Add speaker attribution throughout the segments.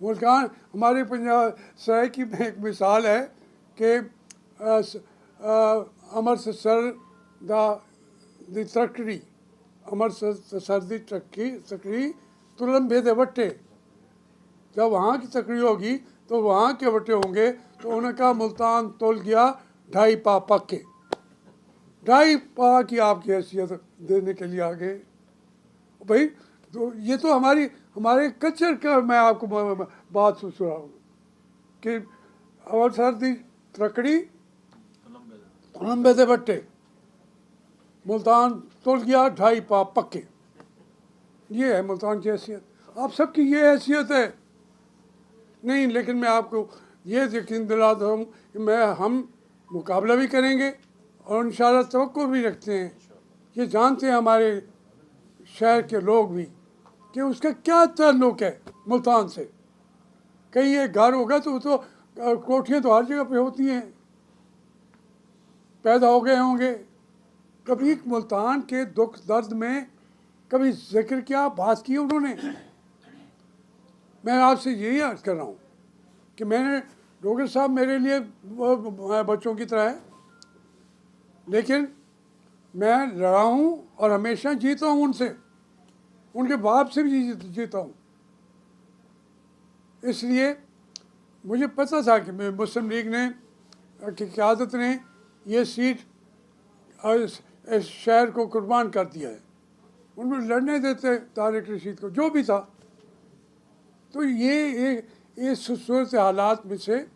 Speaker 1: मुल्तान हमारे पंजाब सराय की एक मिसाल है कि अमृतसर दी तकड़ी अमृतसर दी तकड़ी तुलम भेदे वट्टे। जब वहाँ की तकड़ी होगी तो वहाँ के वट्टे होंगे, तो उन्होंने कहा मुल्तान तुल गया 2.5 पा पक्के। 2.5 पा की आपकी हैसियत देने के लिए आ गए भाई। तो ये तो हमारे कल्चर का मैं आपको बात सुन रहा हूँ कि अमृतसर दी तकड़ी लंबे दे बट्टे, मुल्तान तुल गया 2.5 पा पक्के। ये है मुल्तान की हैसियत। आप सबकी ये हैसियत है नहीं, लेकिन मैं आपको ये यकीन दिलाता हूँ कि हम मुकाबला भी करेंगे और इंशाअल्लाह तवक्को भी रखते हैं। ये जानते हैं हमारे शहर के लोग भी कि उसका क्या ताल्लुक़ है मुल्तान से। कहीं ये घर होगा तो कोठियाँ तो हर जगह पे होती हैं, पैदा हो गए होंगे। कभी मुल्तान के दुख दर्द में कभी जिक्र किया, बात की उन्होंने? मैं आपसे यही अर्ज़ कर रहा हूँ कि मैंने डोगर साहब मेरे लिए बच्चों की तरह है, लेकिन मैं लड़ा हूँ और हमेशा जीता हूँ उनसे, उनके बाप से भी जीता हूँ। इसलिए मुझे पता था कि मुस्लिम लीग ने की क़यादत ने ये सीट इस शहर को कुर्बान कर दिया है। उन्होंने लड़ने देते तारिक रशीद को, जो भी था। तो ये इस सूरत हालात में से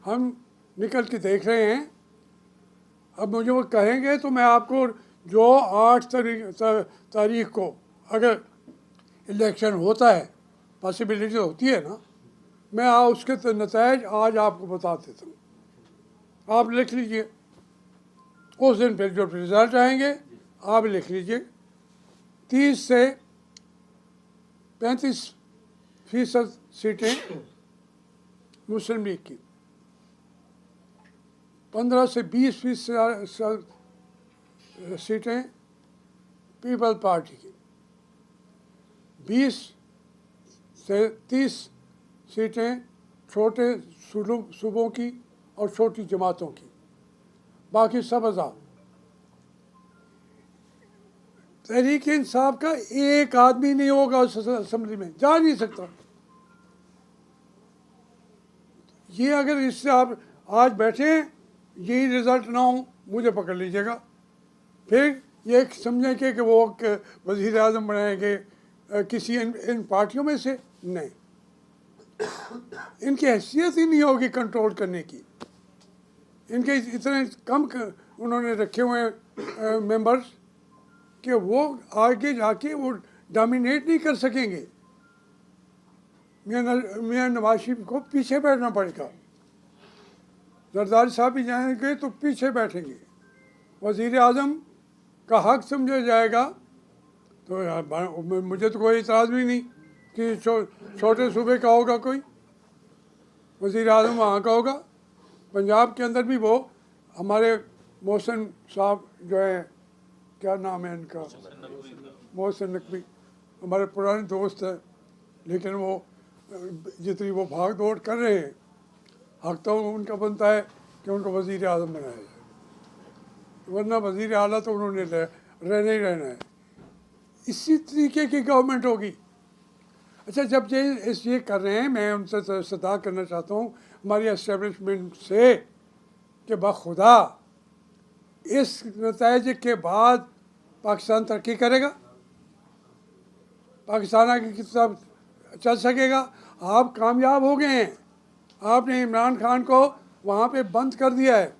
Speaker 1: हम निकल के देख रहे हैं। अब मुझे वो कहेंगे तो मैं आपको जो 8 तारीख को अगर इलेक्शन होता है, पॉसिबिलिटी होती है ना, मैं उसके नतीजे आज आपको बता देता हूँ। आप लिख लीजिए, उस दिन फिर जो रिज़ल्ट आएंगे आप लिख लीजिए। 30 से 35% सीटें मुस्लिम लीग की, 15 से 20% सीटें पीपल पार्टी की, 20 से 30 सीटें छोटे सूबों की और छोटी जमातों की, बाकी सब आज़ाद। तहरीक इंसाफ का एक आदमी नहीं होगा उस असम्बली में, जा नहीं सकता। ये अगर इससे आप आज बैठे हैं, यही रिज़ल्ट ना हो, मुझे पकड़ लीजिएगा। फिर ये समझेंगे कि वो वज़ीर आज़म बनाएंगे किसी इन पार्टियों में से, नहीं। इनकी हैसियत ही नहीं होगी कंट्रोल करने की। इनके इतने कम उन्होंने रखे हुए मेंबर्स कि वो आगे जाके वो डोमिनेट नहीं कर सकेंगे। मियाँ नवाज शरीफ को पीछे बैठना पड़ेगा। जरदारी साहब भी जाएंगे तो पीछे बैठेंगे। वज़ीर आज़म का हक समझा जाएगा तो मुझे तो कोई इतराज़ भी नहीं कि छोटे सूबे का होगा कोई वज़ीर आज़म, वहाँ का होगा। पंजाब के अंदर भी वो हमारे मोहसिन साहब जो है, क्या नाम है इनका, मोहसिन नकवी, हमारे पुराने दोस्त हैं, लेकिन वो जितनी वो भाग दौड़ कर रहे हैं, हक तो उनका बनता है कि उनको वज़ीर आज़म बनाया जाए, वरना वज़ीर आला तो उन्होंने रहना ही रहना है। इसी तरीके की गवर्नमेंट होगी। अच्छा, जब ये कर रहे हैं, मैं उनसे सदा करना चाहता हूँ हमारी एस्टेब्लिशमेंट से कि बखुदा इस नतीजे के बाद पाकिस्तान तरक्की करेगा, पाकिस्तान आगे की तरफ चल सकेगा। आप कामयाब हो गए हैं, आपने इमरान खान को वहाँ पे बंद कर दिया है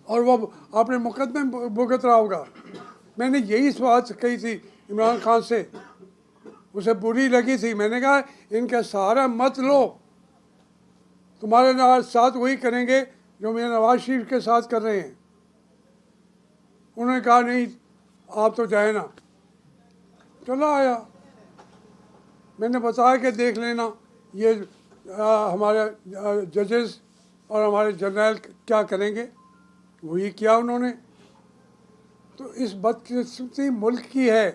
Speaker 1: और वो आपने मुकदमे भुगत रहा होगा। मैंने यही बात कही थी इमरान खान से, उसे बुरी लगी थी। मैंने कहा इनका सहारा मत लो, तुम्हारे साथ वही करेंगे जो मियां नवाज शरीफ के साथ कर रहे हैं। उन्होंने कहा नहीं, आप तो जाए ना, चला आया। मैंने बताया कि देख लेना ये हमारे जजेस और हमारे जर्नल क्या करेंगे, वही किया उन्होंने। तो इस बदकिस्मती मुल्क की है।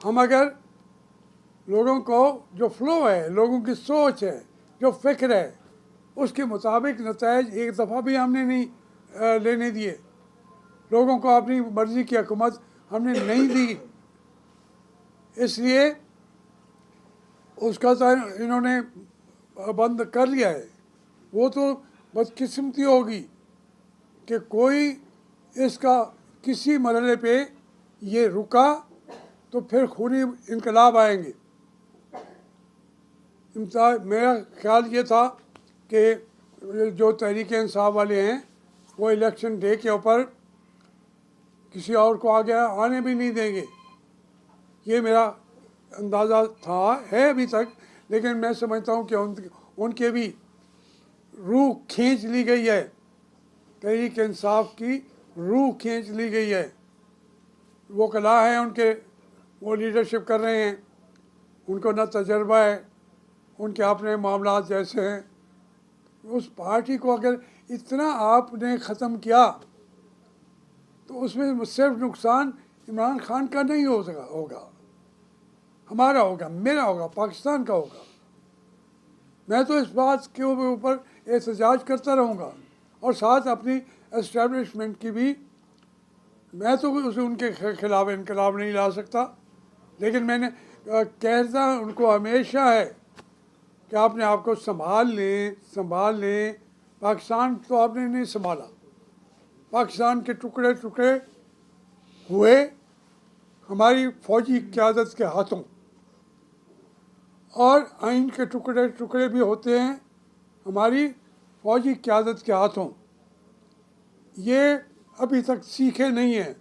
Speaker 1: हम अगर लोगों को जो फ्लो है, लोगों की सोच है, जो फिक्र है, उसके मुताबिक नताइज एक दफ़ा भी हमने नहीं लेने दिए। लोगों को अपनी मर्ज़ी की हुकूमत हमने नहीं दी, इसलिए उसका तो इन्होंने बंद कर लिया है। वो तो बदकिस्मती होगी कि कोई इसका किसी मरहले पे ये रुका तो फिर खूनी इनकलाब आएंगे। मेरा ख्याल ये था कि जो तहरीक इंसाफ वाले हैं वो इलेक्शन डे के ऊपर किसी और को आगे आने भी नहीं देंगे, ये मेरा अंदाज़ा था, है अभी तक। लेकिन मैं समझता हूँ कि उनके भी रूह खींच ली गई है, तहरीक इंसाफ की रूह खींच ली गई है। वो कला है उनके, वो लीडरशिप कर रहे हैं, उनको ना तजर्बा है, उनके अपने मामला जैसे हैं। उस पार्टी को अगर इतना आपने ख़त्म किया तो उसमें सिर्फ नुकसान इमरान खान का नहीं होगा, हमारा होगा, मेरा होगा, पाकिस्तान का होगा। मैं तो इस बात के ऊपर एहतजाज करता रहूँगा और साथ अपनी एस्टेब्लिशमेंट की भी। मैं तो उनके खिलाफ इनकलाब नहीं ला सकता, लेकिन मैंने कहता उनको हमेशा है कि आपने आपको संभाल लें। पाकिस्तान तो आपने नहीं संभाला, पाकिस्तान के टुकड़े टुकड़े हुए हमारी फौजी क़यादत के हाथों, और आइन के टुकड़े टुकड़े भी होते हैं हमारी फौजी क़यादत के हाथों। ये अभी तक सीखे नहीं हैं।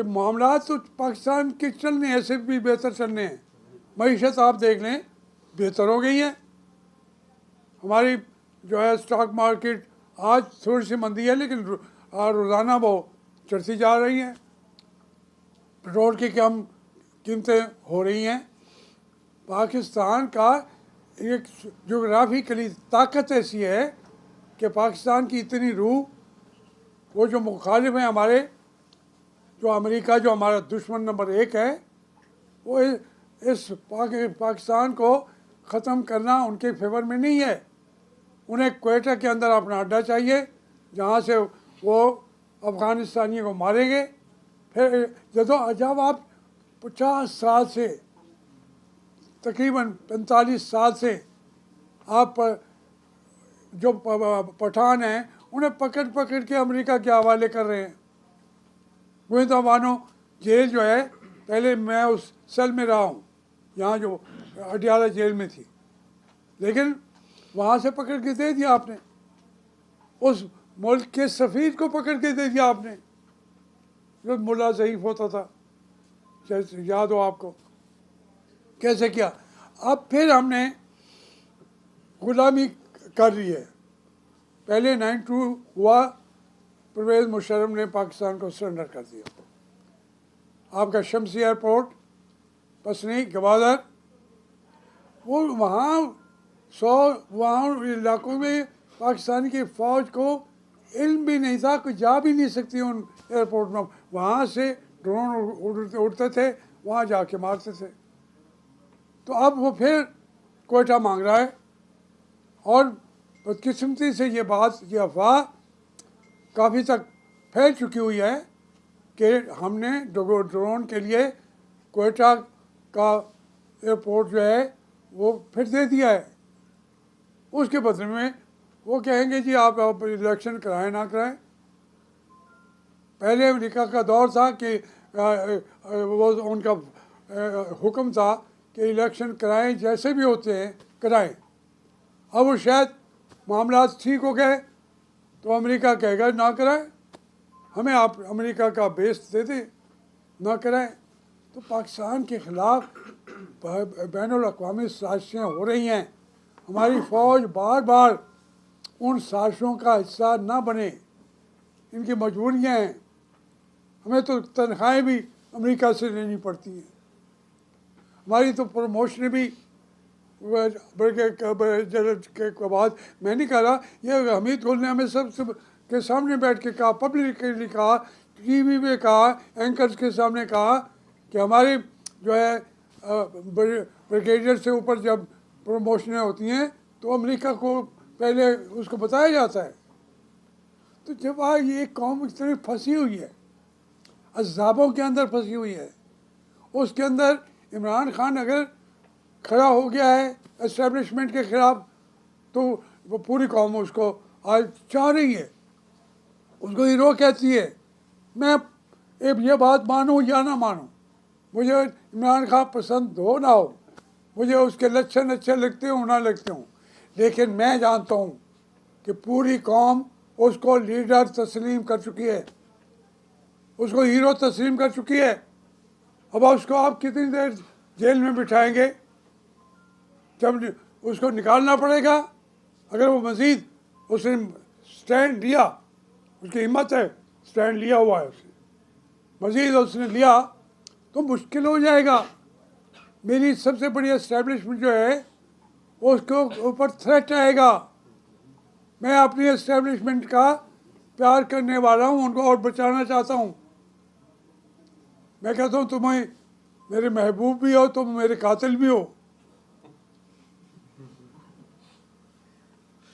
Speaker 1: मामला तो पाकिस्तान के चलने ऐसे भी बेहतर चलने हैं। मईशत आप देख लें, बेहतर हो गई है। हमारी जो है स्टॉक मार्केट आज थोड़ी सी मंदी है, लेकिन रोज़ाना वो चढ़ती जा रही हैं। पेट्रोल की कम कीमतें हो रही हैं। पाकिस्तान का एक जोग्राफिकली ताकत ऐसी है कि पाकिस्तान की इतनी रूह, वो जो मुखालिफ हैं हमारे, जो अमेरिका जो हमारा दुश्मन नंबर 1 है, वो इस पाकिस्तान को ख़त्म करना उनके फेवर में नहीं है। उन्हें क्वेटा के अंदर अपना अड्डा चाहिए जहाँ से वो अफ़गानिस्तानियों को मारेंगे। फिर जब आप 50 साल से, तकरीबन 45 साल से आप जो पठान हैं उन्हें पकड़ पकड़ के अमेरिका के हवाले कर रहे हैं। वही तो मानो जेल जो है, पहले मैं उस सेल में रहा हूँ यहाँ जो अडियाला जेल में थी, लेकिन वहाँ से पकड़ के दे दिया आपने, उस मुल्क के सफ़ीर को पकड़ के दे दिया आपने, जो मुल्ला ज़ईफ़ होता था, याद हो आपको कैसे किया। अब फिर हमने गुलामी कर ली है। पहले 92 हुआ, परवेज़ मुशर्रफ ने पाकिस्तान को सरेंडर कर दिया। आपका शमसी एयरपोर्ट, पसनी, गवादर, वो वहाँ इलाकों में पाकिस्तान की फ़ौज को इल्म भी नहीं था, कोई जा भी नहीं सकती उन एयरपोर्ट में। वहाँ से ड्रोन उड़ते थे, वहाँ जाके मारते थे। तो अब वो फिर क्वेटा मांग रहा है, और बदकिस्मती से ये बात, ये अफवाह काफ़ी तक फैल चुकी हुई है कि हमने ड्रोन के लिए क्वेटा का एयरपोर्ट जो है वो फिर दे दिया है। उसके बदले में वो कहेंगे जी आप इलेक्शन कराएं ना कराएं। पहले अमेरिका का दौर था कि वो उनका हुक्म था कि इलेक्शन कराएं, जैसे भी होते हैं कराएं। अब वो शायद मामला ठीक हो गए तो अमेरिका कहेगा ना कराएं, हमें आप अमेरिका का बेस दे दें, ना कराएं। तो पाकिस्तान के ख़िलाफ़ बैनुल-अक़वामी साजिशें हो रही हैं। हमारी फ़ौज बार बार उन साजिशों का हिस्सा ना बने, इनकी मजबूरियाँ हैं। हमें तो तनख्वाहें भी अमेरिका से लेनी पड़ती हैं। हमारी तो प्रमोशन भी के बाद, मैं नहीं कह रहा, ये हमीद गुल ने हमें सब के सामने बैठ के कहा, पब्लिकली कहा, टीवी पे कहा, एंकर्स के सामने कहा कि हमारी जो है ब्रिगेडियर से ऊपर जब प्रमोशनें होती हैं तो अमेरिका को पहले उसको बताया जाता है। तो जब आज ये कौम इस तरह फंसी हुई है, अज़ाबों के अंदर फंसी हुई है, उसके अंदर इमरान खान अगर खड़ा हो गया है एस्टेब्लिशमेंट के ख़िलाफ़ तो वो पूरी कौम उसको आज चाह रही है, उसको हीरो कहती है। मैं ये बात मानूँ या ना मानूँ, मुझे इमरान खान पसंद हो ना हो, मुझे उसके लक्षण अच्छे लगते हो ना लगते हों, लेकिन मैं जानता हूँ कि पूरी कौम उसको लीडर तस्लीम कर चुकी है, उसको हीरो तस्लीम कर चुकी है। अब उसको आप कितनी देर जेल में बिठाएंगे? जब उसको निकालना पड़ेगा। अगर वो मज़ीद उसने स्टैंड लिया, उसकी हिम्मत है, स्टैंड लिया हुआ है उसने, मज़ीद उसने लिया तो मुश्किल हो जाएगा। मेरी सबसे बड़ी एस्टेब्लिशमेंट जो है उसको ऊपर थ्रेट आएगा। मैं अपनी एस्टेब्लिशमेंट का प्यार करने वाला हूँ, उनको और बचाना चाहता हूँ। मैं कहता हूँ तुम्हें मेरे महबूब भी हो, तुम मेरे कातिल भी हो।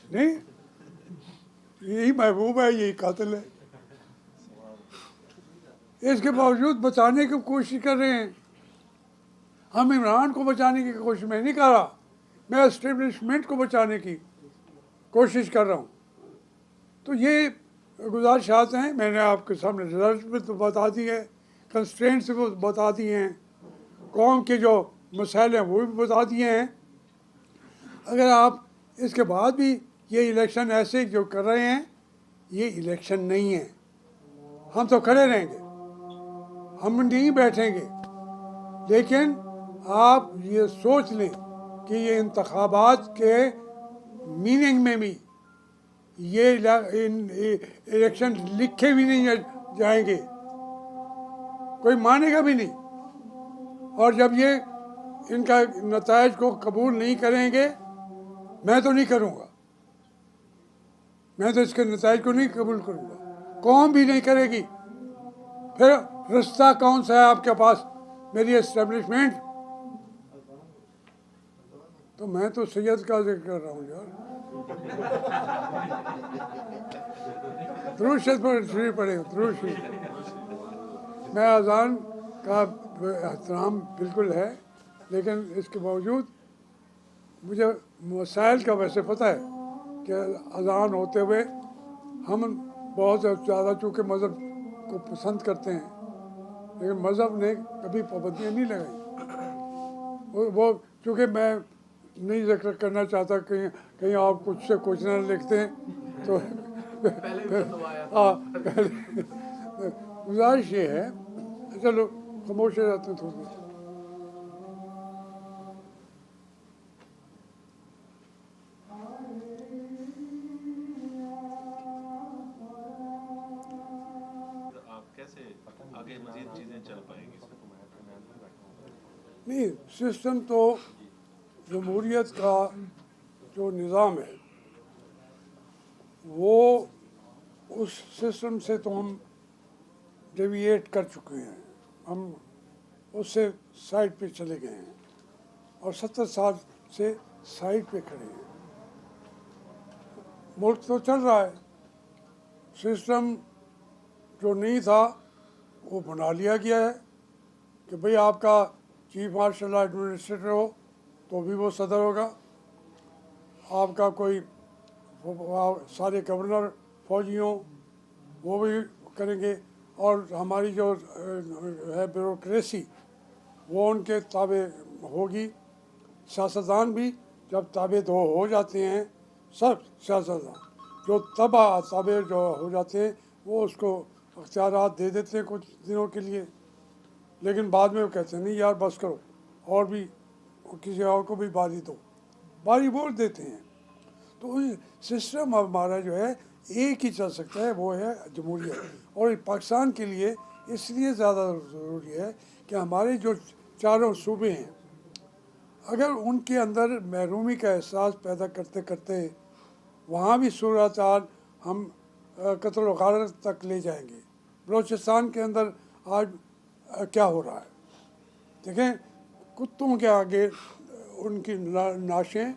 Speaker 1: नहीं, यही महबूब है, यही कातिल है। इसके बावजूद बचाने की कोशिश कर रहे हैं। हम इमरान को बचाने की कोशिश मैं नहीं कर रहा, मैं एस्टेब्लिशमेंट को बचाने की कोशिश कर रहा हूँ। तो ये गुजारिशात हैं, मैंने आपके सामने रिजल्ट भी तो बता दी है, कंस्ट्रेंट्स भी बता दिए हैं, कौम के जो मसाइल हैं वो भी बता दिए हैं। अगर आप इसके बाद भी ये इलेक्शन ऐसे जो कर रहे हैं, ये इलेक्शन नहीं है। हम तो खड़े रहेंगे, हम नहीं बैठेंगे, लेकिन आप ये सोच लें कि ये इंतखाबात के मीनिंग में भी ये इलेक्शन लिखे भी नहीं जाएंगे, कोई मानेगा भी नहीं। और जब ये इनका नतायज को कबूल नहीं करेंगे, मैं तो नहीं करूँगा, मैं तो इसके नतायज को नहीं कबूल करूँगा, कौम भी नहीं करेगी। फिर रास्ता कौन सा है आपके पास? मेरी एस्टेब्लिशमेंट। तो मैं तो सैयद का जिक्र कर रहा हूँ यार। दुरूद शरीफ पढ़े, दुरूद शरीफ। मैं अजान का एहतराम बिल्कुल है, लेकिन इसके बावजूद मुझे मसाइल का वैसे पता है कि अजान होते हुए हम बहुत ज़्यादा चूँकि मज़हब को पसंद करते हैं, लेकिन मज़हब ने कभी पाबंदियाँ नहीं लगाई। वो चूँकि मैं नहीं जिक्र करना चाहता, कहीं कहीं आप कुछ से कुछ ना लिखते हैं तो हाँ, गुजारिश ये है, चलो खामोश हो जाते हैं थोड़ी।
Speaker 2: आगे मजीद चीज़ें चल पाएंगी?
Speaker 1: नहीं, सिस्टम तो जमहूरियत का जो निज़ाम है वो उस सिस्टम से तो हम डेविएट कर चुके हैं, हम उससे साइड पे चले गए हैं और 70 साल से साइड पे खड़े हैं। मुल्क तो चल रहा है, सिस्टम जो नहीं था वो बना लिया गया है कि भाई आपका चीफ मार्शल एडमिनिस्ट्रेटर हो तो भी वो सदर होगा, आपका कोई सारे गवर्नर फौजी हों वो भी करेंगे, और हमारी जो है ब्यूरोक्रेसी वो उनके ताबे होगी। सियासतदान भी जब ताबे दो हो जाते हैं, सब सियासतदान जो ताबे जो हो जाते हैं वो उसको अख्तियारात दे देते हैं कुछ दिनों के लिए, लेकिन बाद में वो कहते हैं नहीं यार बस करो, और भी किसी और को भी बारी दो, बारी वोट देते हैं। तो सिस्टम हमारा जो है एक ही चल सकता है, वो है जमहूरियत। और पाकिस्तान के लिए इसलिए ज़्यादा ज़रूरी है कि हमारे जो चारों सूबे हैं, अगर उनके अंदर महरूमी का एहसास पैदा करते करते वहाँ भी सूरत हाल हम कत्ल व गारत तक ले जाएंगे। बलूचिस्तान के अंदर आज क्या हो रहा है देखें, कुत्तों के आगे उनकी नाशें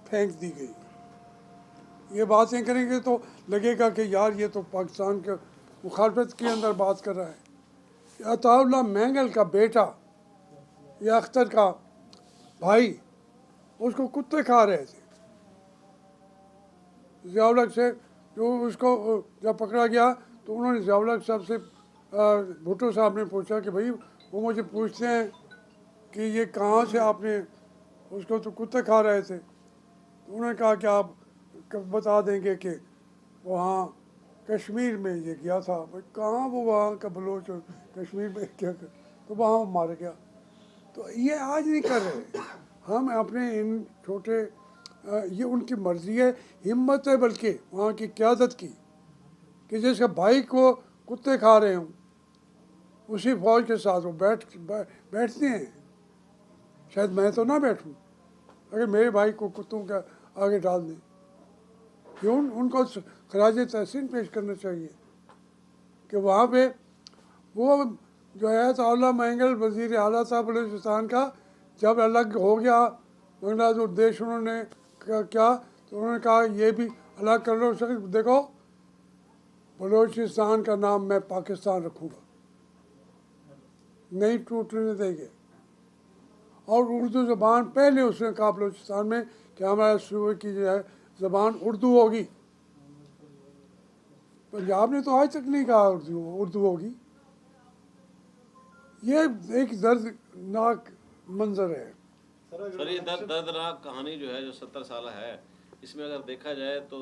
Speaker 1: फेंक दी गई। ये बातें करेंगे तो लगेगा कि यार ये तो पाकिस्तान के मुखालफत के अंदर बात कर रहा है। अताउल्लाह मैंगल का बेटा या अख्तर का भाई, उसको कुत्ते खा रहे थे। ज़ियाउल हक से जो उसको जब पकड़ा गया तो उन्होंने ज़ियाउल हक साहब से भुट्टो साहब ने पूछा कि भाई वो मुझे पूछते हैं कि ये कहाँ से आपने उसको तो कुत्ते खा रहे थे। तो उन्होंने कहा कि आप बता देंगे कि वहाँ कश्मीर में ये गया था। भाई कहाँ वो वहाँ का बलोच कश्मीर में क्या कर, तो वहाँ वो मार गया। तो ये आज नहीं कर रहे हम अपने इन छोटे ये उनकी मर्ज़ी है, हिम्मत है बल्कि वहाँ की क़यादत की कि जिसके भाई को कुत्ते खा रहे हों उसी फौज के साथ वो बैठते हैं। शायद मैं तो ना बैठूं अगर मेरे भाई को कुत्तों का आगे डाल दें। क्यों उनको खराज तहसीन पेश करना चाहिए कि वहाँ पे वो जो है अताउल्लाह मैंगल वज़ीर आला था बलूचिस्तान का, जब अलग हो गया बांग्लादेश देश उन्होंने क्या तो उन्होंने कहा ये भी अलग कर लो। देखो बलूचिस्तान का नाम मैं पाकिस्तान रखूँगा, नहीं टूटने देंगे। और उर्दू ज़बान पहले उसने कहा बलूचिस्तान में कि हमारे सूबे की जो है ज़बान उर्दू होगी। पंजाब ने तो आज तक नहीं कहा उर्दू होगी। ये एक दर्दनाक मंजर है।
Speaker 2: सर ये दर्दनाक कहानी जो है जो 70 साल है, इसमें अगर देखा जाए तो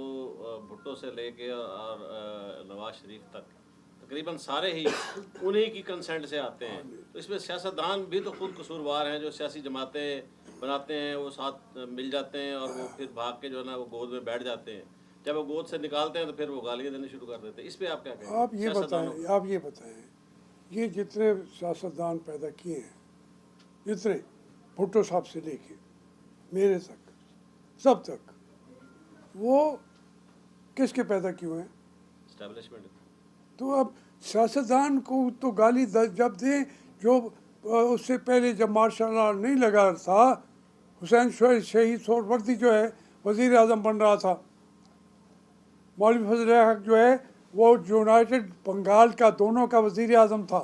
Speaker 2: भुट्टो से लेके और नवाज शरीफ तक तकरीबन सारे ही उन्हीं की कंसेंट से आते हैं। तो इसमें सियासतदान भी तो खुद कसूरवार हैं, जो सियासी जमातें बनाते हैं वो साथ मिल जाते हैं और वो फिर भाग के जो है ना वो गोद में बैठ जाते हैं। जब वो गोद से निकालते हैं तो फिर वो गालियाँ देने शुरू कर देते हैं। इस पर आप क्या कहें?
Speaker 1: आप ये बताएं ये जितने सियासतदान पैदा किए हैं, जितने भुट्टो साहब से लेके मेरे तक सब तक, वो किसके पैदा किए हुए हैं?
Speaker 2: एस्टेब्लिशमेंट।
Speaker 1: तो अब सियासतदान को तो गाली जब दें जो उससे पहले जब मार्शल लॉ नहीं लगा था, हुसैन शहीद सोहरावर्दी जो है वज़ीर आज़म बन रहा था, मौलवी फजल हक जो है वो यूनाइटेड बंगाल का दोनों का वज़ीर आज़म था।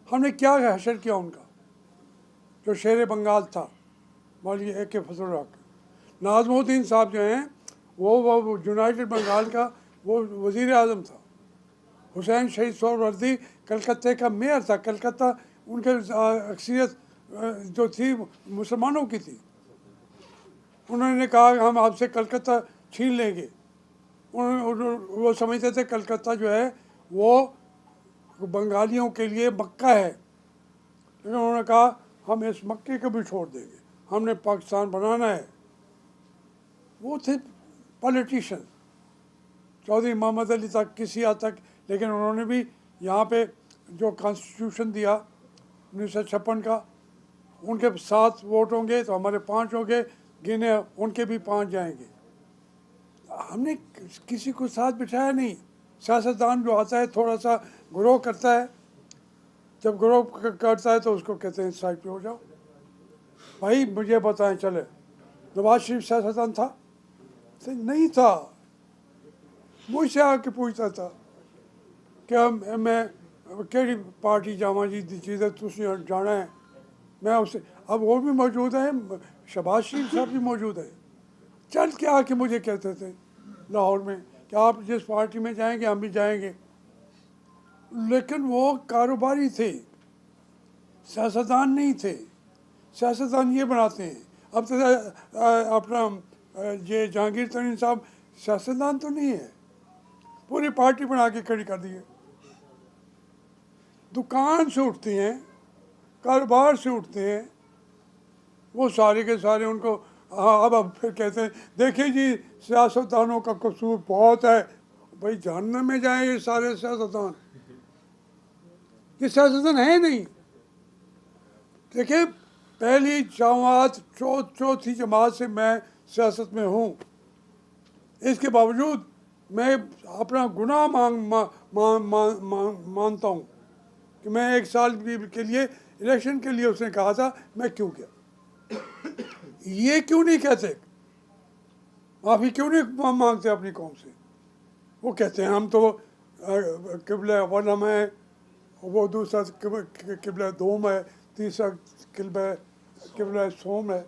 Speaker 1: हमने क्या हशर किया उनका, जो शेर बंगाल था मौलवी AK फजल हक। नाज़मुद्दीन साहब जो हैं वो यूनाइटेड बंगाल का वो वज़ीर आज़म था। हुसैन शहीद सोहरावर्दी कलकत्ते का मेयर था। कलकत्ता उनके अक्सरियत जो थी मुसलमानों की थी। उन्होंने कहा हम आपसे कलकत्ता छीन लेंगे। वो समझते थे कलकत्ता जो है वो बंगालियों के लिए मक्का है, लेकिन उन्होंने कहा हम इस मक्के को भी छोड़ देंगे, हमने पाकिस्तान बनाना है। वो थे पॉलिटिशियन, चौधरी मोहम्मद अली तक किसी हद तक, लेकिन उन्होंने भी यहाँ पे जो कॉन्स्टिट्यूशन दिया 1956 का, उनके 7 वोट होंगे तो हमारे 5 होंगे, गिने उनके भी 5 जाएंगे। हमने किसी को साथ बिठाया नहीं। सियासतदान जो आता है थोड़ा सा ग्रो करता है, जब ग्रो करता है तो उसको कहते हैं साइड पे हो जाओ। भाई मुझे बताएं चले नवाज शरीफ सियासतदान था? तो नहीं था। मुझसे आके पूछता था कि मैं केड़ी पार्टी जावा जी चीज़ तुम जाना है, मैं उससे अब वो भी मौजूद है, शहबाज शरीफ साहब भी मौजूद है। चल के आके मुझे कहते थे लाहौर में कि आप जिस पार्टी में जाएंगे हम भी जाएंगे, लेकिन वो कारोबारी थे, सियासतदान नहीं थे। सियासतदान ये बनाते हैं। अब तो अपना ये जहांगीर तरीन साहब सियासतदान तो नहीं है, पूरी पार्टी बना के खड़ी कर दी है। दुकान से उठते हैं, कारोबार से उठते हैं, वो सारे के सारे उनको अब फिर कहते हैं देखिए जी सियासतदानों का कसूर बहुत है। भाई जहन्नम में जाए ये सारे सियासतदान, ये सियासतदान है नहीं। देखिए पहली जमात चौथी जमात से मैं सियासत में हूँ, इसके बावजूद मैं अपना गुनाह मानता हूँ कि मैं 1 साल के लिए इलेक्शन के लिए उसने कहा था, मैं क्यों गया। ये क्यों नहीं कहते, माफ़ी क्यों नहीं मांगते अपनी कौम से। वो कहते हैं हम तो किबला वनम है, वो दूसरा किबला दोम है, तीसरा किबला सोम है।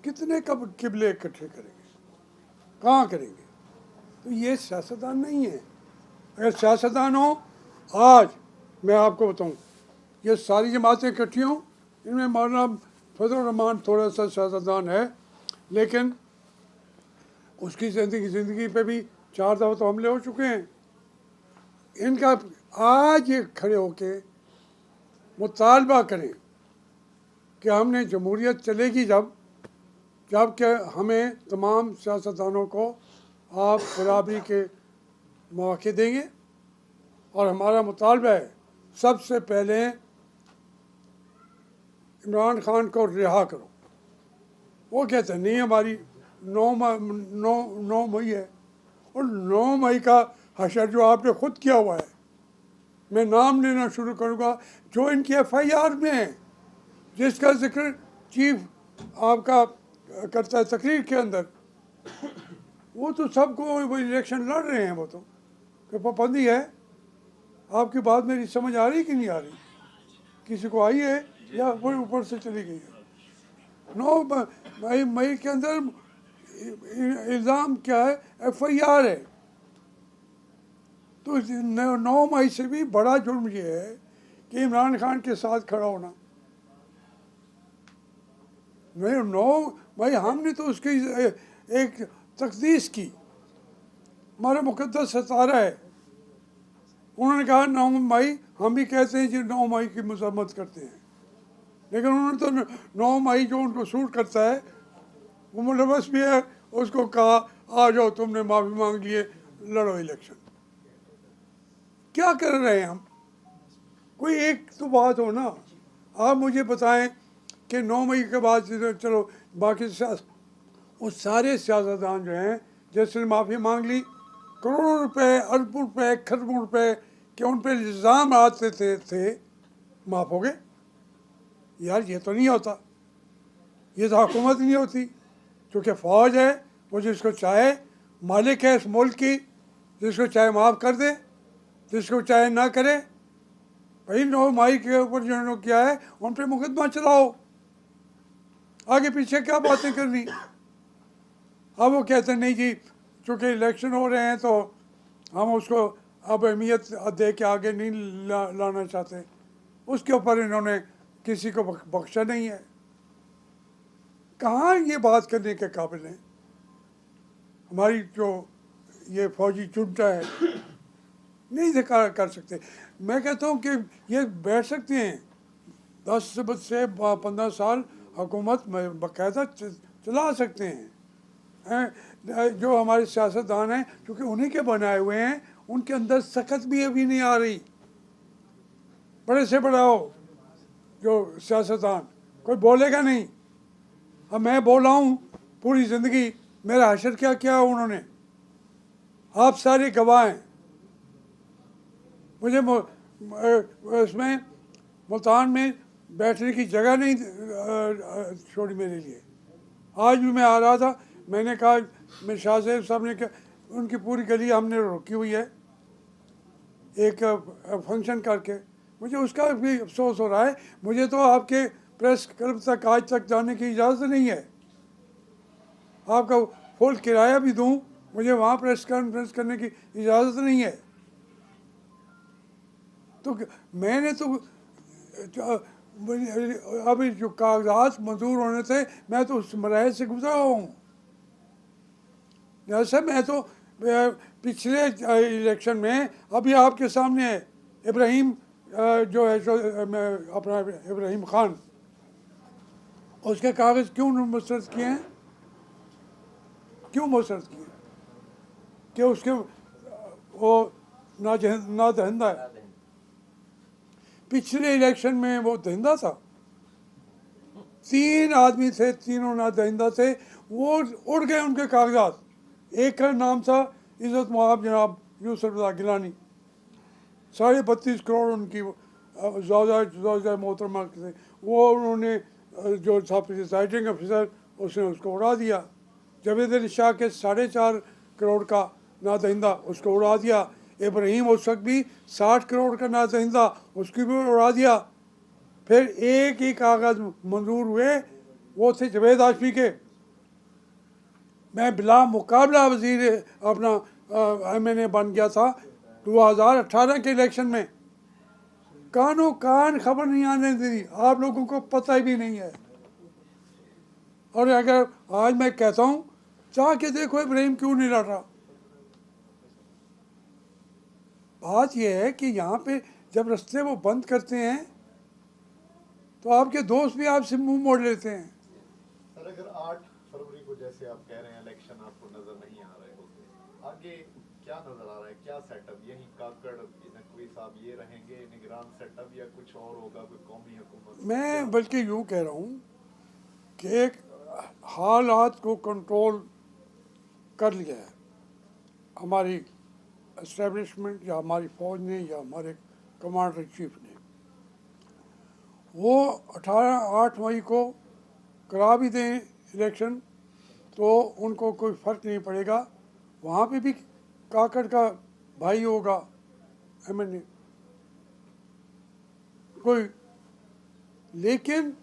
Speaker 1: कितने कब किबले इकट्ठे करेंगे, कहाँ करेंगे। तो ये सियासतदान नहीं है। अगर सियासतदान हो, आज मैं आपको बताऊं, ये सारी जमातें इकट्ठी हों, इनमें मौलाना फजल रहमान थोड़ा सा सियासतदान है, लेकिन उसकी ज़िंदगी पे भी 4 दफ़ा तो हमले हो चुके हैं। इनका आज ये खड़े होके मुतालबा करें कि हमने जमहूरियत चलेगी जब कि हमें तमाम सियासतदानों को आप बराबरी के मौके देंगे। और हमारा मुतालबा है, सबसे पहले इमरान खान को रिहा करो। वो कहते हैं नहीं, हमारी 9 मई है, और 9 मई का हशर जो आपने खुद किया हुआ है, मैं नाम लेना शुरू करूँगा जो इनकी FIR में है, जिसका जिक्र चीफ आपका करता है तकरीर के अंदर। वो तो सबको वो इलेक्शन लड़ रहे हैं, वो तो कि पाबंदी है। आपकी बात मेरी समझ आ रही कि नहीं आ रही, किसी को आई है या वो ऊपर से चली गई है। 9 मई के अंदर इल्ज़ाम क्या है, FIR है। तो 9 मई से भी बड़ा जुर्म ये है कि इमरान खान के साथ खड़ा होना। नहीं, 9 मई हमने तो उसकी एक तकदीस की, हमारा मुकद्दस सितारा है। उन्होंने कहा 9 मई, हम भी कहते हैं जो 9 मई की मजम्मत करते हैं, लेकिन उन्होंने तो 9 मई जो उनको सूट करता है, वो मुलवस भी है, उसको कहा आ जाओ, तुमने माफ़ी मांग लिए, लड़ो इलेक्शन। क्या कर रहे हैं हम? कोई एक तो बात हो ना। आप मुझे बताएं कि 9 मई के बाद चलो बाकी वो सारे सियासतदान जो हैं, जैसे माफ़ी मांग ली, करोड़ों रुपए, अरबों रुपए, खरबों रुपए के उन पर इल्ज़ाम आते थे माफ़ हो गए। यार ये तो नहीं होता, ये तो हुकूमत नहीं होती। क्योंकि फ़ौज है, वो जिसको चाहे मालिक है इस मुल्क की, जिसको चाहे माफ़ कर दे, जिसको चाहे ना करे। भाई 9 मई के ऊपर जिन्होंने किया है उन पर मुकदमा चलाओ, आगे पीछे क्या बातें करनी। अब वो कहते नहीं जी, चूँकि इलेक्शन हो रहे हैं तो हम उसको अब अहमियत दे के आगे नहीं लाना चाहते। उसके ऊपर इन्होंने किसी को बख्शा नहीं है। कहाँ ये बात करने के काबिल हैं। हमारी जो ये फौजी चुनता है, नहीं दिखा कर सकते। मैं कहता हूँ कि ये बैठ सकते हैं 10 से 15 साल हुकूमत में बाकायदा चला सकते हैं। जो हमारे सियासतदान हैं, क्योंकि उन्हीं के बनाए हुए हैं, उनके अंदर सख्त भी अभी नहीं आ रही। बड़े से बड़ा हो जो सियासतदान, कोई बोलेगा नहीं। अब मैं बोला हूँ पूरी ज़िंदगी, मेरा हशर क्या किया उन्होंने, आप सारे गवाह हैं। मुझे इसमें मुल्तान में बैठने की जगह नहीं छोड़ी मेरे लिए। आज भी मैं आ रहा था, मैंने कहा, मैं शाह साहब ने कहा, उनकी पूरी गली हमने रोकी हुई है एक फंक्शन करके। मुझे उसका भी अफसोस हो रहा है। मुझे तो आपके प्रेस क्लब तक आज तक जाने की इजाज़त नहीं है। आपका फुल किराया भी दूं, मुझे वहाँ प्रेस कॉन्फ्रेंस करने की इजाज़त नहीं है। तो मैंने तो अभी जो कागजात मंजूर होने थे, मैं तो उस मराहल से गुजरा हूँ। जैसे मैं तो पिछले इलेक्शन में, अभी आपके सामने है, इब्राहिम जो है अपना इब्राहिम खान, उसके कागज़ क्यों मुस्तरद किए हैं? क्यों मुस्तरद किए? कि उसके वो नादहिंदा है। पिछले इलेक्शन में वो दहिंदा था। 3 आदमी थे, तीनों नादहिंदा थे। वो उड़ गए उनके कागजात। एक का नाम था इज़्ज़त मुआब जनाब यूसुफ रज़ा गिलानी, 32.5 करोड़ उनकी जौजा मोहतरमा से, वो उन्होंने जो था प्रिजाइडिंग ऑफिसर, उसने उसको उड़ा दिया। जावेद अली शाह के 4.5 करोड़ का नादहिंदा, उसको उड़ा दिया। इब्राहिम उस वक्त भी 60 करोड़ का नादहिंदा, उसकी भी उड़ा दिया। फिर एक ही कागज़ मंजूर हुए, वो थे जावेद हाशमी के। मैं बिला मुकाबला वजीर अपना MNA बन गया था 2018 के इलेक्शन में। कानो कान खबर नहीं आने दी, आप लोगों को पता ही भी नहीं है। और अगर आज मैं कहता हूँ, चाह के देखो इब्राहिम क्यों नहीं लड़ रहा। बात यह है कि यहाँ पे जब रास्ते वो बंद करते हैं तो आपके दोस्त भी आपसे मुंह मोड़ लेते हैं।
Speaker 3: सर, अगर 8 फरवरी को जैसे आप कह रहे हैं इलेक्शन आपको नजर नहीं आ रहे होते, आगे क्या नजर आ रहा है, क्या सेटअप? यही काकड़ नकवी साहब ये रहेंगे निगरान सेटअप, या कुछ और होगा, कोई कौमी हुकूमत?
Speaker 1: मैं बल्कि यूँ कह रहा हूँ कि एक हालात को कंट्रोल कर लिया है हमारी एस्टेब्लिशमेंट या हमारी फ़ौज ने या हमारे कमांडर चीफ ने। वो 8 मई को करा भी दें इलेक्शन तो उनको कोई फ़र्क नहीं पड़ेगा। वहाँ पे भी काकड़ का भाई होगा MNA कोई। लेकिन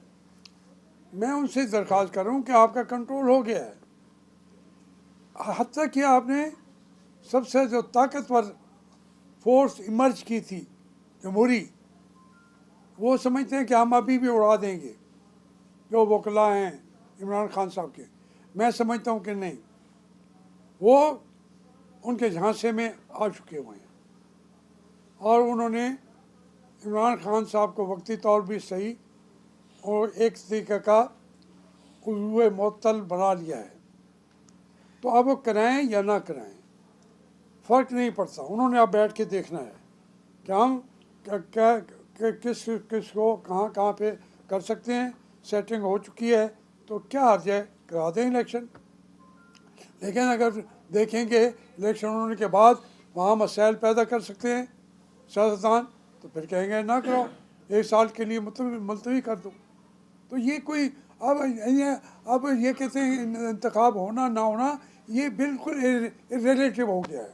Speaker 1: मैं उनसे दरख्वास्त कर रहा हूँ कि आपका कंट्रोल हो गया है। हत्ता कि आपने सबसे जो ताकतवर फोर्स इमर्ज की थी जमहूरी, वो समझते हैं कि हम अभी भी उड़ा देंगे जो वकला हैं इमरान खान साहब के। मैं समझता हूँ कि नहीं, वो उनके झांसे में आ चुके हुए हैं और उन्होंने इमरान खान साहब को वक्ती तौर भी सही और एक तरीके का उल्लुए मुअत्तल बना लिया है। तो अब वो कराएं या ना कराएं फ़र्क नहीं पड़ता। उन्होंने अब बैठ के देखना है कि हम किस को कहाँ कहाँ पे कर सकते हैं। सेटिंग हो चुकी है तो क्या हर्ज है, करा दें इलेक्शन। लेकिन अगर देखेंगे इलेक्शन होने के बाद वहाँ मसाइल पैदा कर सकते हैं सियासतदान, तो फिर कहेंगे ना कराओ, 1 साल के लिए मुलतवी कर दो। तो ये कोई अब ये कहते हैं इंतखाब होना ना होना, ये बिल्कुल रिलेटिव हो गया है,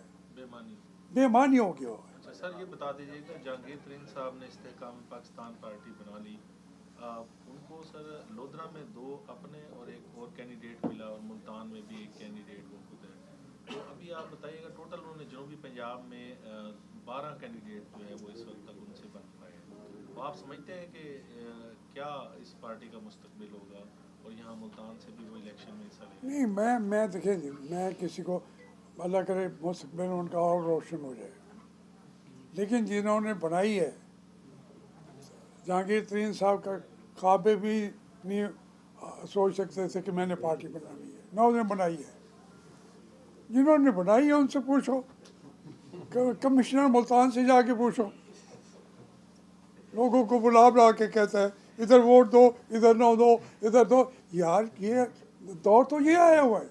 Speaker 1: बेमानी हो गया है।
Speaker 4: अच्छा सर, ये बता दीजिए कि जहांगीर तरीन साहब ने इस्तेहकाम पाकिस्तान पार्टी बना ली, उनको सर लोधरा में 2 अपने और एक और कैंडिडेट मिला और मुल्तान में भी एक कैंडिडेट वो खुद है। तो अभी आप बताइएगा, टोटल उन्होंने जनूबी पंजाब में 12 कैंडिडेट जो है वो इस वक्त तक उनसे बन पाए। तो आप समझते हैं कि क्या इस पार्टी का मुस्तकबिल होगा और यहाँ मुल्तान से भी वो इलेक्शन में हिस्सा लेंगे?
Speaker 1: नहीं, मैं देखिए जी, मैं किसी को अल्लाह करे मुस्तकबिल उनका और रोशन हो जाए, लेकिन जिन्होंने बनाई है, जहांगीर तरीन साहब का ख्वाबे भी नहीं सोच सकते थे कि मैंने पार्टी बनानी है, ना उन्होंने बनाई है। जिन्होंने बनाई है उनसे पूछो, कमिश्नर मुल्तान से जाके पूछो। लोगों को बुला के कहता है इधर वोट दो, इधर ना दो, इधर दो। यार ये दौर तो ये आया हुआ है,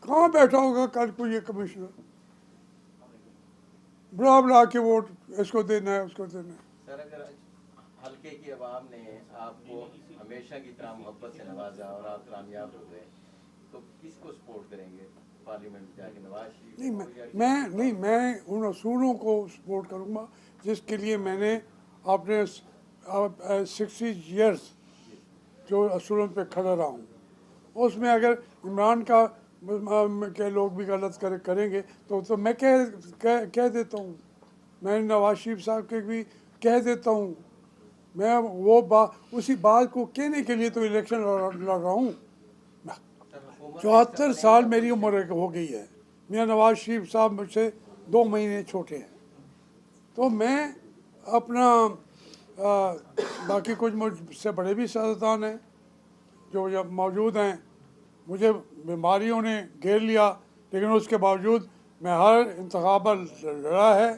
Speaker 1: कहाँ बैठा होगा कल को ये कमिश्नर बुला के वोट इसको देना है उसको देना है।
Speaker 5: सर, अगर हल्के की आवाम ने आपको हमेशा की तरह मोहब्बत से नवाजा और आप कामयाब हो गए, तो किसको सपोर्ट करेंगे पार्लियामेंट में जाके? नवाज शरीफ?
Speaker 1: नहीं, मैं उन असूलों को सपोर्ट करूँगा जिसके लिए मैंने अपने 60 ईयर्स जो असूलों पे खड़ा रहा हूँ। उसमें अगर इमरान का के लोग भी गलत करेंगे तो मैं कह देता हूँ। मैं नवाज शरीफ साहब के भी कह देता हूँ। मैं वो उसी बात को कहने के लिए तो इलेक्शन लड़ रहा हूँ। 74 साल मेरी उम्र हो गई है। मियाँ नवाज शरीफ साहब मुझसे 2 महीने छोटे हैं। तो मैं अपना बाकी कुछ मुझसे बड़े भी सियासतदान हैं जो जब मौजूद हैं। मुझे बीमारियों ने घेर लिया, लेकिन उसके बावजूद मैं हर इंतखाब लड़ा है।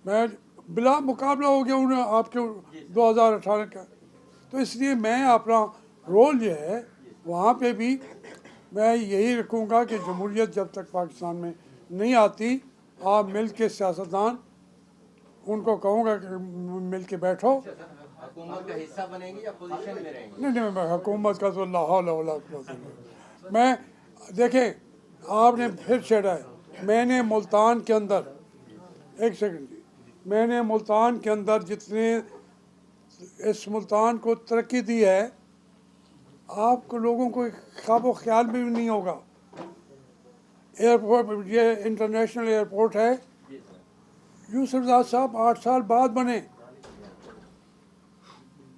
Speaker 1: मैं बिला मुकाबला हो गया उन्हें आपके 2018 का। तो इसलिए मैं अपना रोल जो है वहाँ पे भी मैं यही रखूँगा कि जमहूरियत जब तक पाकिस्तान में नहीं आती, आप मिल के सियासतदान उनको कहूँगा कि मिल के बैठो।
Speaker 5: हुकूमत का हिस्सा बनेंगे या पोजीशन में रहेंगे?
Speaker 1: नहीं, मैं हुकूमत का तो लाहौल वला कुव्वत नहीं। मैं देखें, आपने फिर छेड़ा है। मैंने मुल्तान के अंदर, एक सेकंड जी, मैंने मुल्तान के अंदर जितने इस मुल्तान को तरक्की दी है, आपको लोगों को ख्वाब ख्याल भी नहीं होगा। एयरपोर्ट, ये इंटरनेशनल एयरपोर्ट है, यूसुफ ज़ाद साहब 8 साल बाद बने।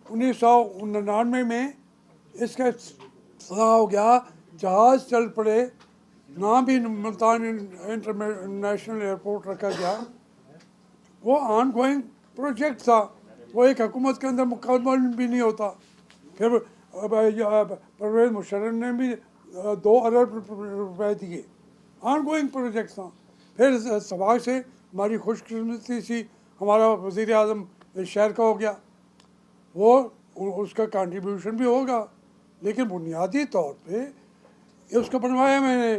Speaker 1: 1999 में इसका इफ्तिताह हो गया, जहाज़ चल पड़े, नाम भी मुल्तान इंटरनेशनल एयरपोर्ट रखा गया। वो ऑन गोइंग प्रोजेक्ट था, वो एक हुकूमत के अंदर मुकम्मल भी नहीं होता। फिर परवेज़ मुशर्रफ ने भी 2 अरब रुपए दिए, ऑन गोइंग प्रोजेक्ट था। फिर सवाल से हमारी खुशकिस्मती थी, हमारा वज़ीर आज़म इस शहर का हो गया, वो उसका कंट्रीब्यूशन भी होगा, लेकिन बुनियादी तौर पे उसको बनवाया मैंने,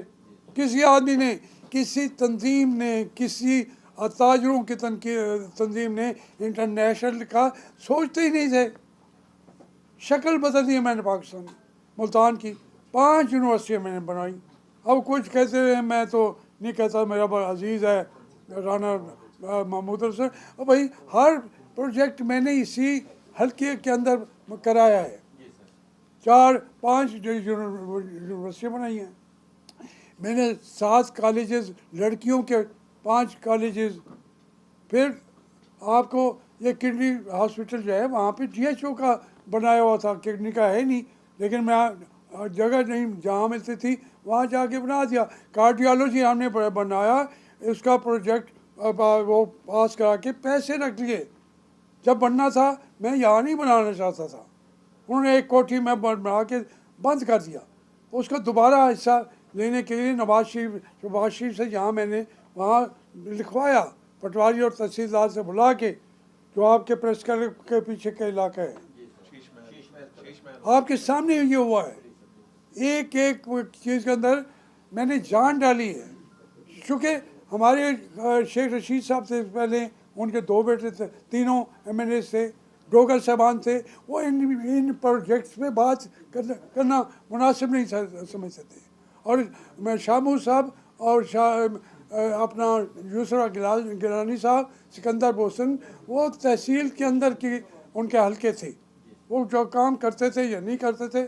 Speaker 1: किसी आदमी ने, किसी तंजीम ने, किसी ताजरों की तंजीम ने इंटरनेशनल का सोचते ही नहीं थे। शक्ल बदल दी मैंने पाकिस्तान में, मुल्तान की 5 यूनिवर्सिटियाँ मैंने बनाई। अब कुछ कहते हैं, मैं तो नहीं कहता, मेरा बड़ा अजीज़ है राना महमूद अफसर। और भाई हर प्रोजेक्ट मैंने इसी हल्के के अंदर कराया है। 4-5 यूनिवर्सिटियाँ बनाई हैं मैंने, 7 कॉलेजेस लड़कियों के, 5 कॉलेजेस। फिर आपको ये किडनी हॉस्पिटल जो है वहाँ पे GHO का बनाया हुआ था, किडनी का है नहीं, लेकिन मैं जगह नहीं जहाँ मिलती थी वहाँ जाके बना दिया। कार्डियोलॉजी हमने बनाया, इसका प्रोजेक्ट वो पास करा के पैसे रख लिए। जब बनना था मैं यहाँ नहीं बनाना चाहता था, उन्होंने एक कोठी में बना के बंद कर दिया। उसका दोबारा हिस्सा लेने के लिए नवाज शरीफ से यहाँ मैंने वहाँ लिखवाया, पटवारी और तहसीलदार से बुला के, जो आपके प्रेस क्लब के पीछे का इलाका है, आपके सामने ये हुआ है। एक एक चीज़ के अंदर मैंने जान डाली है। चूँकि हमारे शेख रशीद साहब से पहले उनके 2 बेटे थे, तीनों MNA थे, डोगर साहबान थे, वो इन प्रोजेक्ट्स पे बात करना मुनासिब नहीं समझते थे। और मैं शामू साहब और अपना यूसरा गिलानी साहब, सिकंदर बोसन, वो तहसील के अंदर की उनके हलके थे, वो जो काम करते थे या नहीं करते थे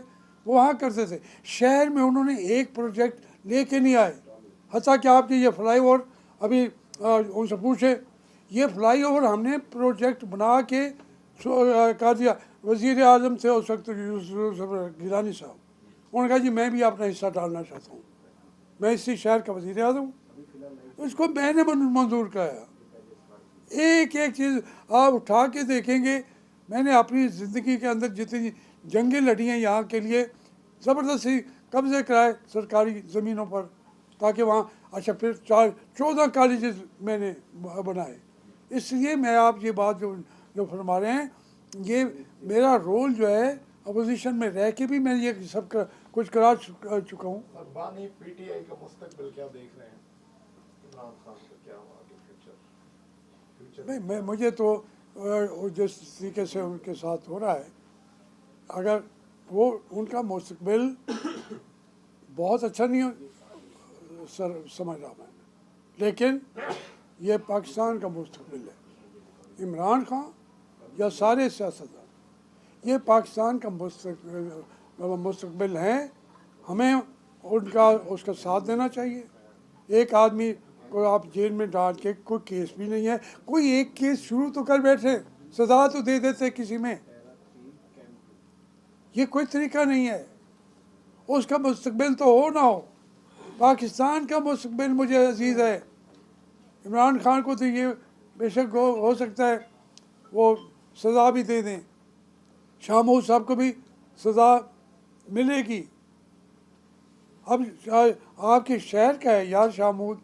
Speaker 1: वो वहाँ करते थे। शहर में उन्होंने एक प्रोजेक्ट लेके नहीं आए। हत्ता कि आपकी ये फ्लाईओवर, अभी उनसे पूछे, ये फ्लाईओवर हमने प्रोजेक्ट बना के कर दिया। वज़ीर आज़म थे उस वक्त यूसुफ गिलानी साहब, उन्होंने कहा जी मैं भी अपना हिस्सा डालना चाहता हूँ, मैं इसी शहर का वज़ीर आज़म हूँ। उसको मैंने मंजूर कराया। एक एक चीज़ आप उठा के देखेंगे, मैंने अपनी ज़िंदगी के अंदर जितनी जंगें लड़ी हैं यहाँ के लिए, ज़बरदस्ती कब्ज़े कराए सरकारी ज़मीनों पर, ताकि वहाँ, अच्छा फिर 14 कॉलेजेस मैंने बनाए। इसलिए मैं आप ये बात जो फरमा रहे हैं, ये मेरा रोल जो है, अपोजिशन में रह के भी मैं ये सब कुछ करा चुका हूँ।
Speaker 3: और बानी PTI का मुस्तकबिल क्या देख रहे हैं? इमरान खान का क्या आगे फ्यूचर?
Speaker 1: नहीं, मुझे तो जिस तरीके से उनके साथ हो रहा है, अगर वो उनका मुस्तकबिल बहुत अच्छा नहीं समझ रहा मैं, लेकिन ये पाकिस्तान का मुस्तकबिल है। इमरान खान या सारे सियासतदान, ये पाकिस्तान का मुस्तकबिल हैं। हमें उसका साथ देना चाहिए। एक आदमी को आप जेल में डाल के, कोई केस भी नहीं है, कोई एक केस शुरू तो कर बैठे, सजा तो दे देते किसी में, ये कोई तरीका नहीं है। उसका मुस्तकबिल तो हो ना हो, पाकिस्तान का मुस्तकबिल मुझे अजीज़ है। इमरान खान को तो ये बेशक हो सकता है वो सज़ा भी दे दें, शामूद साहब को भी सज़ा मिलेगी। अब आपके शहर का है यार शामूद,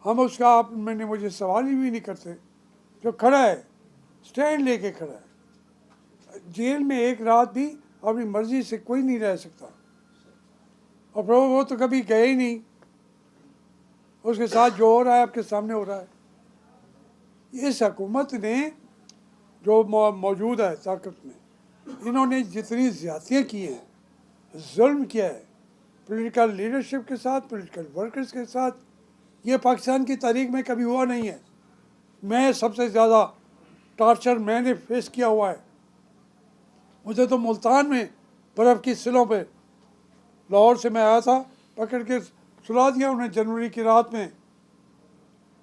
Speaker 1: हम उसका आप मैंने मुझे सवाल ही भी नहीं करते। जो खड़ा है, स्टैंड लेके खड़ा है, जेल में एक रात भी अपनी मर्ज़ी से कोई नहीं रह सकता। और वो तो कभी गए ही नहीं, उसके साथ जो हो रहा है आपके सामने हो रहा है। इस हुकूमत ने जो मौजूद है ताकत में, इन्होंने जितनी ज़्यादतियाँ की हैं, जुल्म किया है पॉलिटिकल लीडरशिप के साथ, पॉलिटिकल वर्कर्स के साथ, ये पाकिस्तान की तारीख में कभी हुआ नहीं है। मैं सबसे ज़्यादा टॉर्चर मैंने फेस किया हुआ है। मुझे तो मुल्तान में बर्फ़ की सिलों पे, लाहौर से मैं आया था, पकड़ के सुला दिया उन्हें जनवरी की रात में।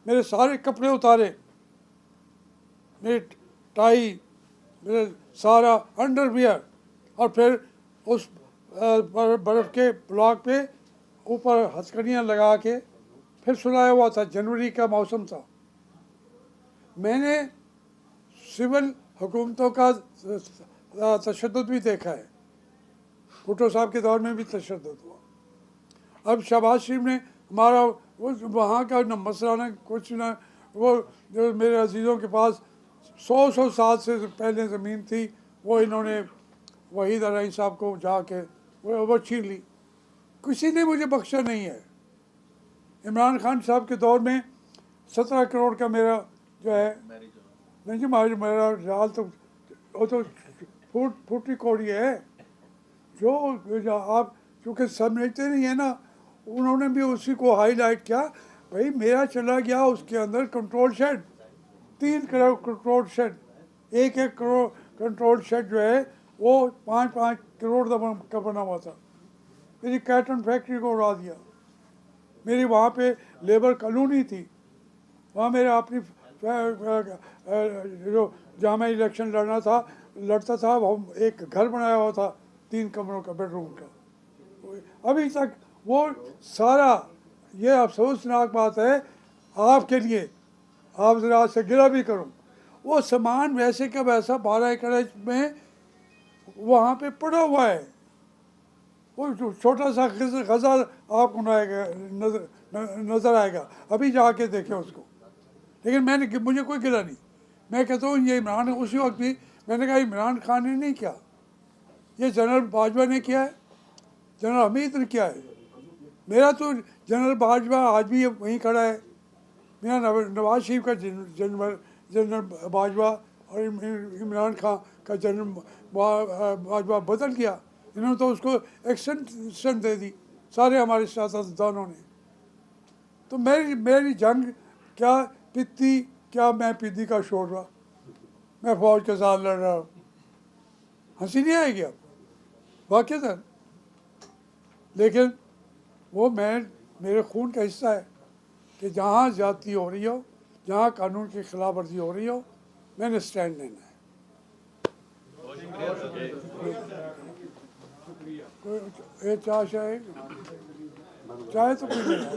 Speaker 1: मेरे सारे कपड़े उतारे, मेरी टाई, मेरे सारा अंडरवियर, और फिर उस बर्फ़ के ब्लॉक पे ऊपर हथकड़ियाँ लगा के फिर सुलाया हुआ था। जनवरी का मौसम था। मैंने सिविल हुकूमतों का तशद्दुद भी देखा है। भुट्टो साहब के दौर में भी तशद्दुद हुआ। अब शहबाज शरीफ ने हमारा वहाँ का न मसला न कुछ न, वो जो मेरे अजीज़ों के पास 100 साल से पहले ज़मीन थी, वो इन्होंने वहीद अलई साहब को जाके वो छीन ली। किसी ने मुझे बख्शा नहीं है। इमरान खान साहब के दौर में 17 करोड़ का मेरा जो है, नहीं जी मेरा जाल तो वो तो फूटी कौड़ी है। जो आप चूँकि समझते नहीं है ना, उन्होंने भी उसी को हाईलाइट किया। भाई मेरा चला गया उसके अंदर control shed, 3 crore control shed, 1 crore control shed जो है वो 5 करोड़ का बना हुआ था। मेरी कैटन फैक्ट्री को उड़ा दिया। मेरी वहाँ पे लेबर कॉलोनी थी, वहाँ मेरा अपनी जो जहाँ मैं इलेक्शन लड़ता था वो एक घर बनाया हुआ था 3 कमरों का, बेडरूम का। अभी तक वो सारा, ये अफसोसनाक बात है आपके लिए, आप ज़रा आज से गिला भी करूँ, वो सामान वैसे का वैसा 12 एकड़ में वहाँ पे पड़ा हुआ है। वो छोटा सा गज़ा आपको नज़र आएगा, अभी जाके देखें उसको। लेकिन मुझे कोई गिला नहीं। मैं कहता हूँ ये इमरान, उसी वक्त भी मैंने कहा इमरान खान ने नहीं किया, ये जनरल बाजवा ने किया है, जनरल हमीद ने किया है। मेरा तो जनरल बाजवा आज भी वहीं खड़ा है। मेरा नवाज शरीफ का जनरल बाजवा और इमरान खान का जनरल बाजवा बदल गया। इन्होंने तो उसको एक्सटेंशन दे दी सारे हमारे सियासतदानों ने। तो मेरी जंग क्या पित्ती, क्या मैं पिद्दी का शोरवा, मैं फौज के साथ लड़ रहा हूँ। हंसी नहीं आएगी अब वाक़ई। लेकिन वो मेरे खून का हिस्सा है कि जहाँ ज़्यादती हो रही हो, जहाँ कानून की खिलाफ वर्जी हो रही हो, मैंने स्टैंड लेना है। कोई चाय तो पी लेना।